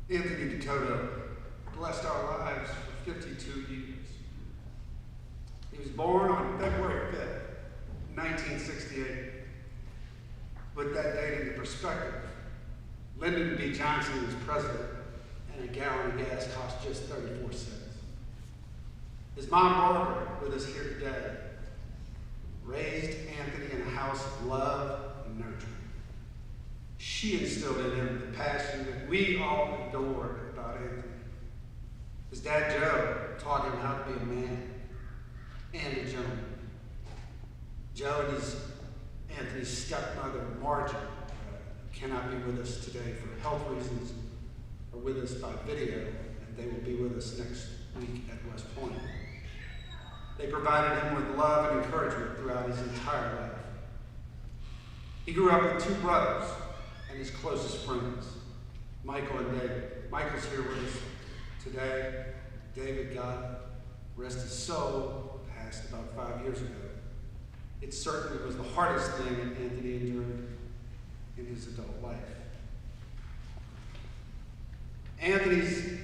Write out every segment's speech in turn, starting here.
Anthony DeToto blessed our lives for 52 years. He was born on February 5th, 1968. Put that date into perspective, Lyndon B. Johnson was president, and a gallon of gas cost just 34 cents. His mom, Barbara, with us here today, raised Anthony in a house of love and nurturing. She instilled in him the passion that we all adored about Anthony. His dad, Joe, taught him how to be a man and a gentleman. Joe and Anthony's stepmother, Margie, cannot be with us today for health reasons, are with us by video, and they will be with us next week at West Point. They provided him with love and encouragement throughout his entire life. He grew up with two brothers and his closest friends, Michael and David. Michael's here with us today. David, God rest his soul, passed about 5 years ago. It certainly was the hardest thing that Anthony endured in his adult life. Anthony's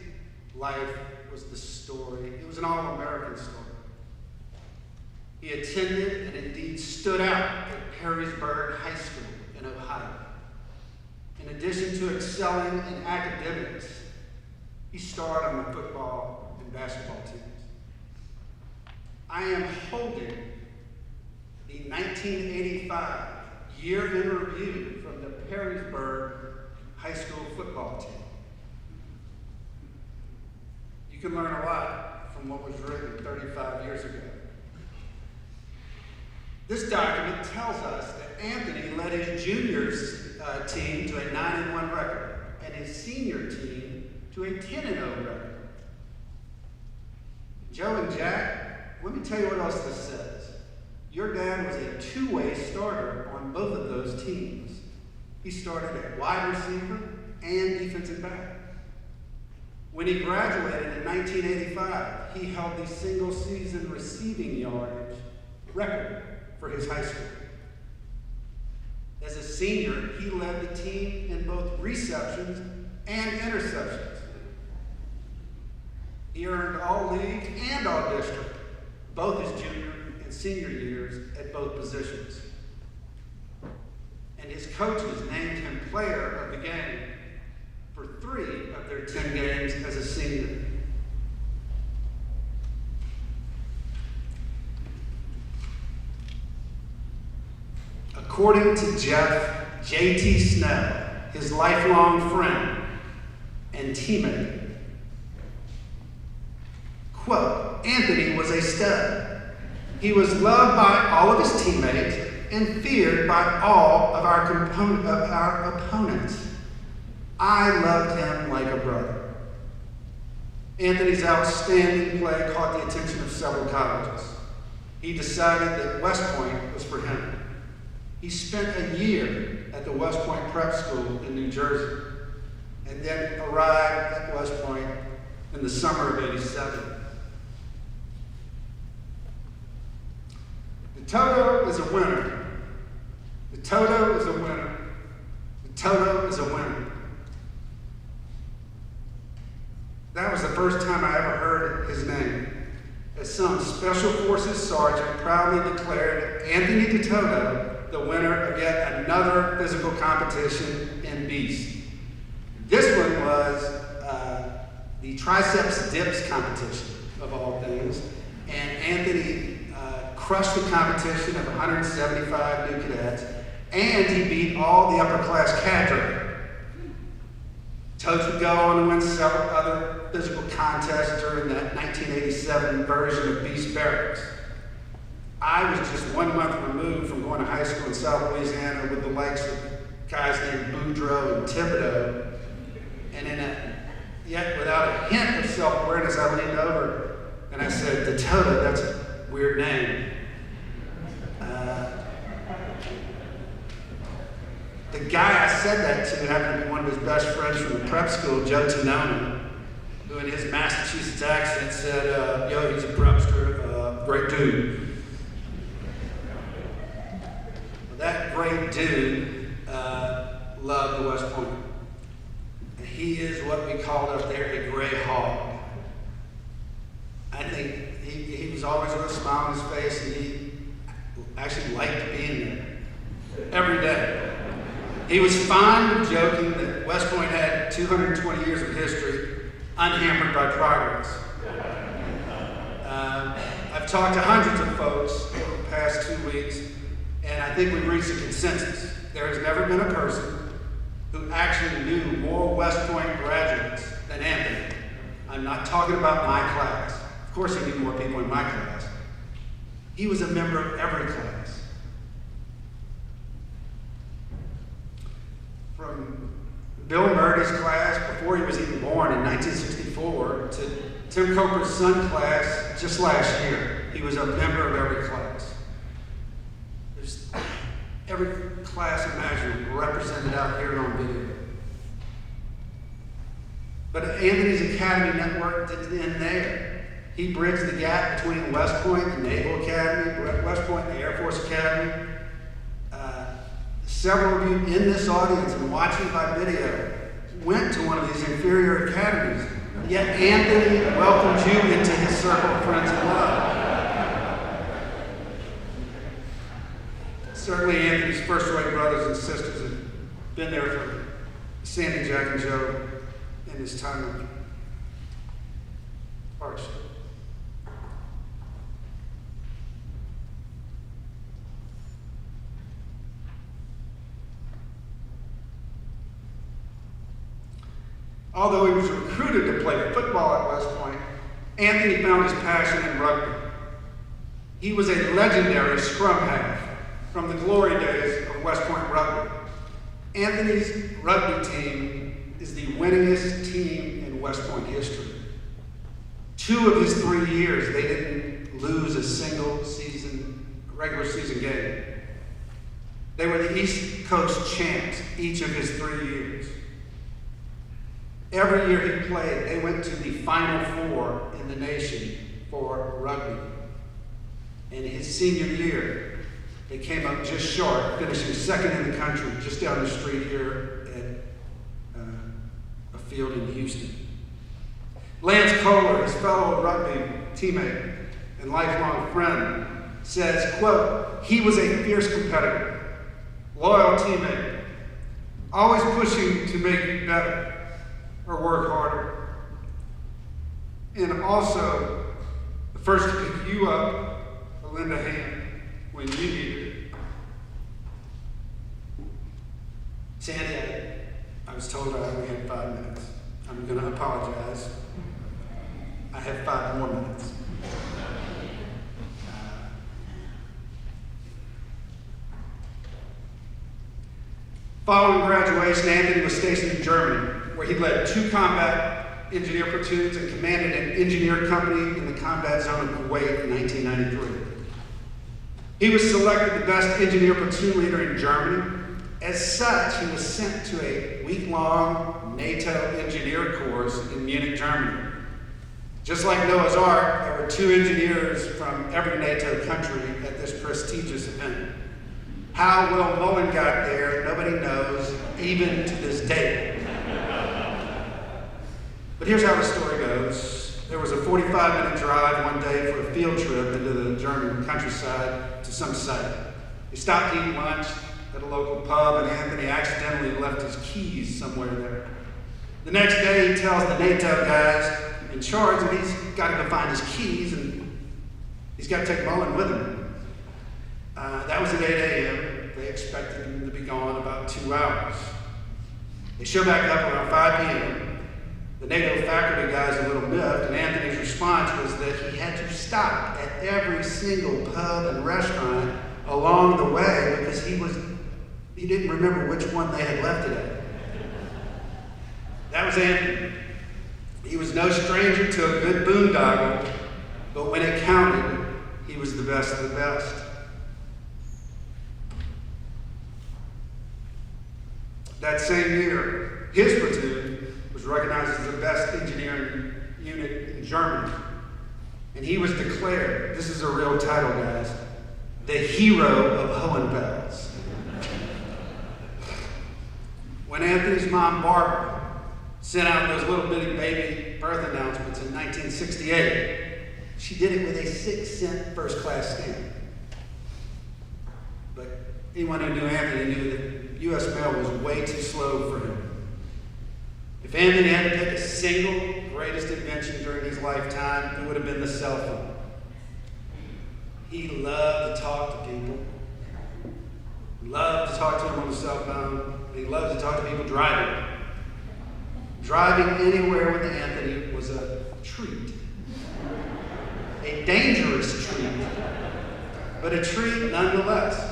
life was the story. It was an all-American story. He attended and indeed stood out at Perrysburg High School in Ohio. In addition to excelling in academics, he starred on the football and basketball teams. I am holding the 1985 year in review from the Perrysburg High School football team. You can learn a lot from what was written 35 years ago. This document tells us that Anthony led his juniors team to a 9-1 record and his senior team to a 10-0 record. Joe and Jack, let me tell you what else this says. Your dad was a two-way starter on both of those teams. He started at wide receiver and defensive back. When he graduated in 1985, he held the single-season receiving yardage record for his high school. As a senior, he led the team in both receptions and interceptions. He earned all-league and all-district, both his junior and senior years at both positions. And his coaches named him player of the game for 3 of their 10 games as a senior. According to Jeff J.T. Snell, his lifelong friend and teammate, quote, Anthony was a stud. He was loved by all of his teammates and feared by all of our opponents. I loved him like a brother. Anthony's outstanding play caught the attention of several colleges. He decided that West Point was for him. He spent a year at the West Point Prep School in New Jersey and then arrived at West Point in the summer of '87. DeToto is a winner. DeToto is a winner. DeToto is a winner. That was the first time I ever heard his name, as some Special Forces sergeant proudly declared Anthony DeToto the winner of yet another physical competition in Beast. This one was the triceps dips competition, of all things, and Anthony crushed the competition of 175 new cadets, and he beat all the upper-class cadre. Totes would go on to win several other physical contests during that 1987 version of Beast Barracks. I was just 1 month removed from going to high school in South Louisiana with the likes of guys named Boudreaux and Thibodeau. And yet without a hint of self-awareness, I leaned over and I said, DeToto, that's a weird name. The guy I said that to happened to be one of his best friends from the prep school, Joe Tononi, who in his Massachusetts accent said, yo, he's a prepster, great dude. That great dude loved West Point. he is what we called up there a gray hog. I think he was always with a smile on his face, and he actually liked being there every day. He was fond of joking that West Point had 220 years of history, unhampered by progress. I've talked to hundreds of folks over the past 2 weeks, and I think we've reached a consensus. There has never been a person who actually knew more West Point graduates than Anthony. I'm not talking about my class. Of course he knew more people in my class. He was a member of every class. From Bill Murray's class before he was even born in 1964 to Tim Coper's son class just last year. He was a member of every class. There's every class imaginable represented out here on video. But Anthony's Academy network didn't end there. He bridged the gap between West Point, the Naval Academy, West Point, the Air Force Academy. Several of you in this audience and watching by video went to one of these inferior academies, yet Anthony welcomed you into his circle of friends and love. Certainly Anthony's first-rate brothers and sisters have been there for Sandy, Jack, and Joe in his time of hardship. Although he was recruited to play football at West Point, Anthony found his passion in rugby. He was a legendary scrum half from the glory days of West Point rugby. Anthony's rugby team is the winningest team in West Point history. 2 of his 3 years, they didn't lose a single regular season game. They were the East Coast champs each of his 3 years. Every year he played, they went to the Final Four in the nation for rugby. In his senior year, they came up just short, finishing second in the country, just down the street here at a field in Houston. Lance Kohler, his fellow rugby teammate and lifelong friend, says, quote, he was a fierce competitor, loyal teammate, always pushing to make it better or work harder. And also, the first to pick you up or lend a hand when you need it. Sandy, I was told I only had 5 minutes. I'm going to apologize. I have 5 more minutes. Following graduation, Anthony was stationed in Germany, where he led 2 combat engineer platoons and commanded an engineer company in the combat zone of Kuwait in 1993. He was selected the best engineer platoon leader in Germany. As such, he was sent to a week-long NATO engineer course in Munich, Germany. Just like Noah's Ark, there were 2 engineers from every NATO country at this prestigious event. How Will Mullen got there, nobody knows, even to this day. But here's how the story goes. There was a 45-minute drive one day for a field trip into the German countryside to some site. They stopped to eat lunch at a local pub, and Anthony accidentally left his keys somewhere there. The next day, he tells the NATO guys in charge that he's got to go find his keys, and he's got to take Mullen with him. That was at 8 a.m. They expected him to be gone about 2 hours. They show back up around 5 p.m. The NATO faculty guys a little miffed, and Anthony's response was that he had to stop at every single pub and restaurant along the way because he didn't remember which one they had left it at. That was Anthony. He was no stranger to a good boondoggle, but when it counted, he was the best of the best. That same year, his platoon was recognized as the best engineering unit in Germany. And he was declared, this is a real title, guys, the hero of Hohenfels. When Anthony's mom, Barbara, sent out those little bitty baby birth announcements in 1968. She did it with a 6-cent first-class stamp. But anyone who knew Anthony knew that U.S. mail was way too slow for him. If Anthony had to pick a single greatest invention during his lifetime, it would have been the cell phone. He loved to talk to people. He loved to talk to them on the cell phone. And he loved to talk to people driving. Driving anywhere with Anthony was a treat. A dangerous treat, but a treat nonetheless.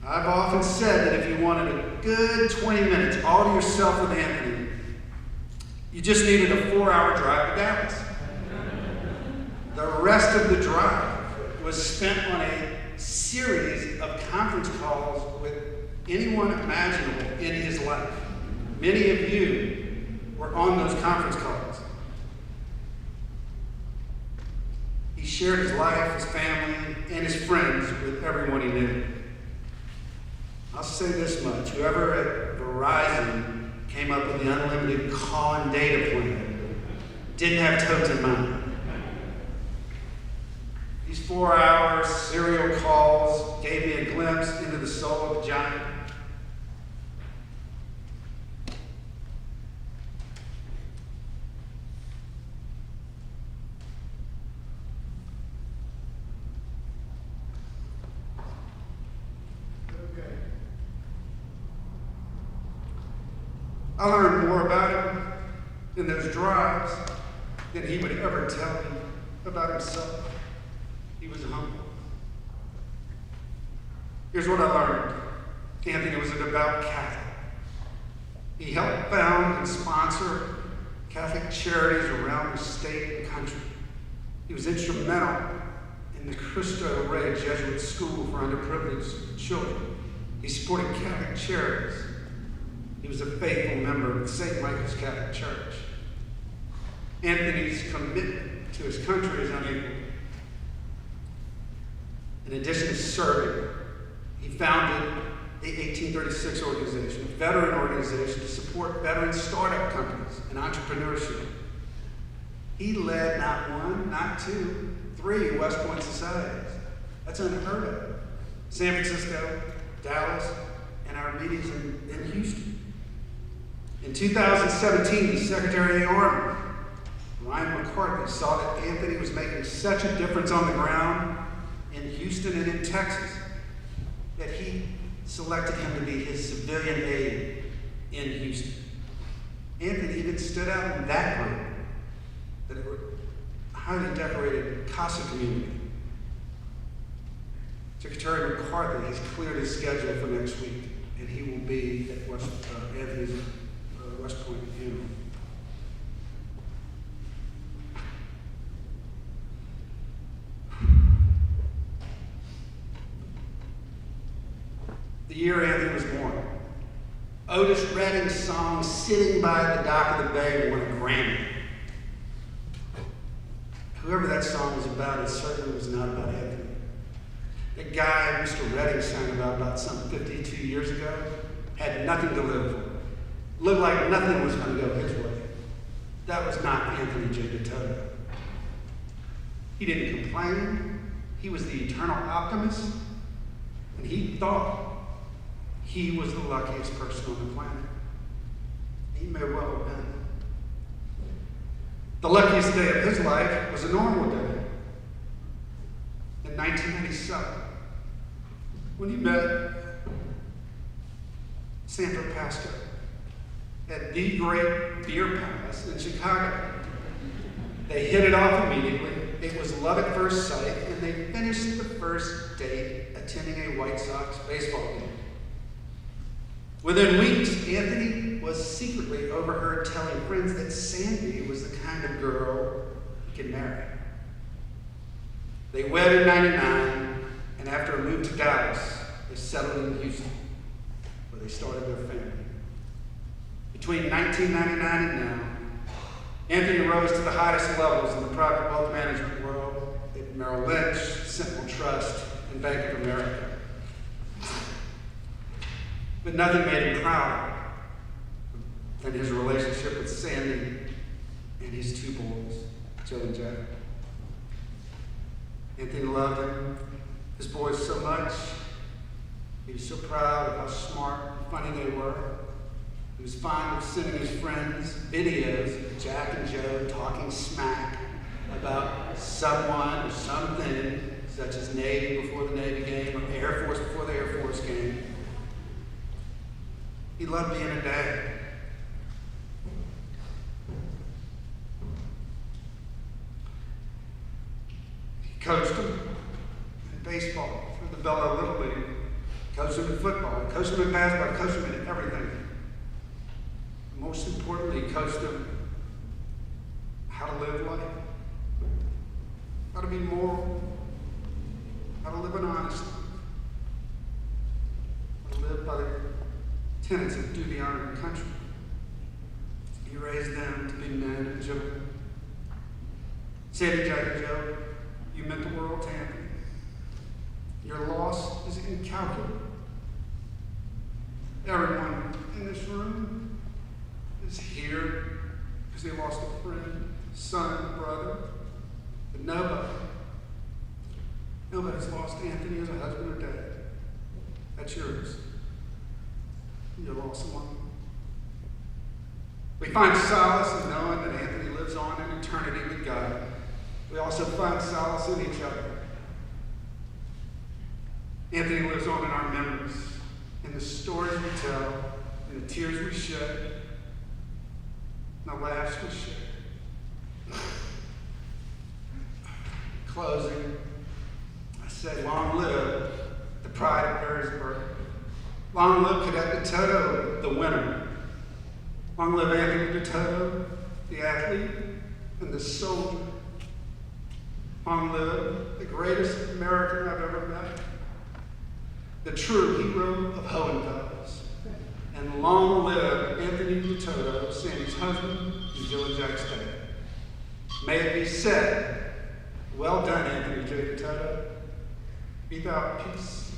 I've often said that if you wanted a good 20 minutes all to yourself with Anthony, you just needed a 4-hour drive to Dallas. The rest of the drive was spent on a series of conference calls with anyone imaginable in his life. Many of you were on those conference calls. He shared his life, his family, and his friends with everyone he knew. I'll say this much. Whoever at Verizon came up with the unlimited call and data plan didn't have Totes in mind. These 4-hour serial calls gave me a glimpse into the soul of a giant. I learned more about him in those drives than he would ever tell me about himself. He was humble. Here's what I learned. Anthony was a devout Catholic. He helped found and sponsor Catholic charities around the state and country. He was instrumental in the Cristo Rey Jesuit School for underprivileged children. He supported Catholic charities. He was a faithful member of St. Michael's Catholic Church. Anthony's commitment to his country is unequaled. In addition to serving, he founded the 1836 organization, a veteran organization to support veteran startup companies and entrepreneurship. He led not one, not two, 3 West Point societies. That's unheard of. San Francisco, Dallas, and our meetings in Houston. In 2017, the Secretary of the Army, Ryan McCarthy, saw that Anthony was making such a difference on the ground in Houston and in Texas that he selected him to be his civilian aide in Houston. Anthony even stood out in that group, that highly decorated CASA community. Secretary McCarthy has cleared his schedule for next week, and he will be at Anthony's West Point funeral. The year Anthony was born, Otis Redding's song "Sitting by the Dock of the Bay" won a Grammy. Whoever that song was about, it certainly was not about Anthony. The guy Mr. Redding sang about some 52 years ago had nothing to live for. Looked like nothing was going to go his way. That was not Anthony J. DeToto. He didn't complain. He was the eternal optimist, and he thought he was the luckiest person on the planet. He may well have been. The luckiest day of his life was a normal day. In 1997, when he met Sandra Pasco at the Great Beer Palace in Chicago. They hit it off immediately. It was love at first sight, and they finished the first date attending a White Sox baseball game. Within weeks, Anthony was secretly overheard telling friends that Sandy was the kind of girl he could marry. They wedded in '99, and after a move to Dallas, they settled in Houston, where they started their family. Between 1999 and now, Anthony rose to the highest levels in the private wealth management world at Merrill Lynch, Sentinel Trust, and Bank of America. But nothing made him proud than his relationship with Sandy and his two boys, Joe and Jack. Anthony loved his boys so much. He was so proud of how smart and funny they were. He was fond of sending his friends videos of Jack and Joe talking smack about someone or something, such as Navy before the Navy game or Air Force before the Air Force game. He loved being a dad. He coached them in baseball for the Bella Little League. Coached them in football. Coached them in basketball. Coached them in everything. Most importantly, he coached them how to live life, how to be moral, how to live an honest life, how to live by the tenets of duty, honor, and country. He raised them to be men and gentlemen. Sandy, Jack, and Joe, you meant the world to Anthony. Your loss is incalculable. Everyone in this room is here because they lost a friend, son, brother, but nobody's lost Anthony as a husband or dad. That's yours. You lost someone. We find solace in knowing that Anthony lives on in eternity with God. We also find solace in each other. Anthony lives on in our memories, in the stories we tell, in the tears we shed, in the laughs we share. Closing, I said, long live the pride of Perrysburg. Long live Cadet DeToto, the winner. Long live Anthony DeToto, the athlete and the soldier. Long live the greatest American I've ever met, the true hero of Hohenfels. And long live Anthony DeToto, Sandy's husband and Joe and Jack's dad. May it be said, well done, Anthony J. DeToto. Be thou at peace.